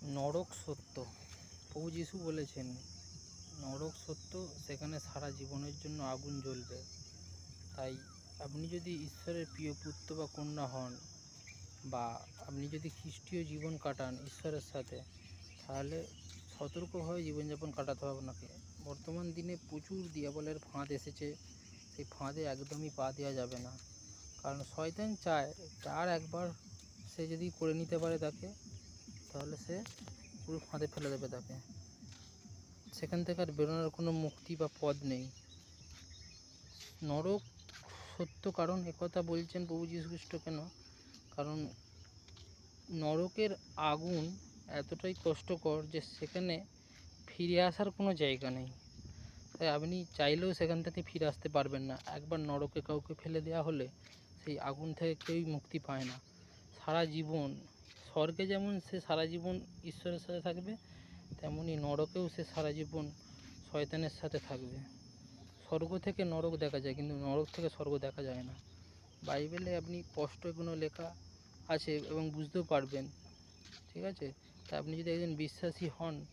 নরক সত্য। প্রভু যিশু বলেছেন নরক সত্য, সেখানে সারা জীবনের জন্য আগুন জ্বলবে। তাই আপনি যদি ঈশ্বরের প্রিয় পুত্র বা কন্যা হন, বা আপনি যদি খ্রিস্টীয় জীবন কাটান ঈশ্বরের সাথে, তাহলে সতর্কভাবে জীবনযাপন কাটাতে হবে আপনাকে। বর্তমান দিনে প্রচুর দিয়াবলের ফাঁদ এসেছে, সেই ফাঁদে একদমই পা দেওয়া যাবে না। কারণ শয়তান চায় যার একবার সে যদি করে নিতে পারে তাকে, তাহলে সে পুরো ফাঁদে ফেলে দেবে তাকে। সেখান থেকে আর বেরোনোর কোনো মুক্তি বা পথ নেই। নরক সত্য, কারণ একথা বলছেন প্রভু যীশু খ্রিস্ট। কেন? কারণ নরকের আগুন এতটাই কষ্টকর যে সেখানে ফিরে আসার কোনো জায়গা নেই। তাই আপনি চাইলেও সেখান থেকে ফিরে আসতে পারবেন না। একবার নরকে কাউকে ফেলে দেওয়া হলে সেই আগুন থেকে কেউই মুক্তি পায় না। সারা জীবন স্বর্গে যেমন সে সারা জীবন ঈশ্বরের সাথে থাকবে, তেমনি নরকেও সে সারা জীবন শয়তানের সাথে থাকবে। স্বর্গ থেকে নরক দেখা যায়, কিন্তু নরক থেকে স্বর্গ দেখা যায় না। বাইবেলে আপনি স্পষ্ট এগুলো লেখা আছে এবং বুঝতেও পারবেন। ঠিক আছে? তা আপনি যদি একজন বিশ্বাসী হন,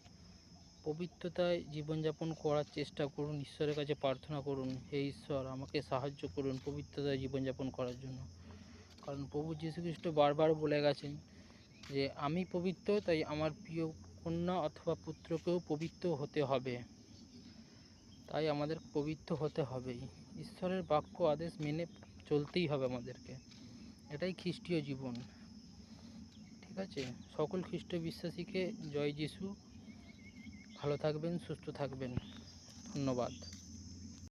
পবিত্রতায় জীবনযাপন করার চেষ্টা করুন, ঈশ্বরের কাছে প্রার্থনা করুন, হে ঈশ্বর আমাকে সাহায্য করুন পবিত্রতায় জীবনযাপন করার জন্য। কারণ প্রভু যীশু খ্রিস্ট বারবার বলে গেছেন যে আমি পবিত্র, তাই আমার প্রিয় কন্যা অথবা পুত্রকেও পবিত্র হতে হবে। তাই আমাদের পবিত্র হতে হবেই। ঈশ্বরের বাক্য আদেশ মেনে চলতেই হবে আমাদেরকে। এটাই খ্রিস্টীয় জীবন। ঠিক আছে? সকল খ্রিস্ট বিশ্বাসীকে জয় যিশু। ভালো থাকবেন, সুস্থ থাকবেন। ধন্যবাদ।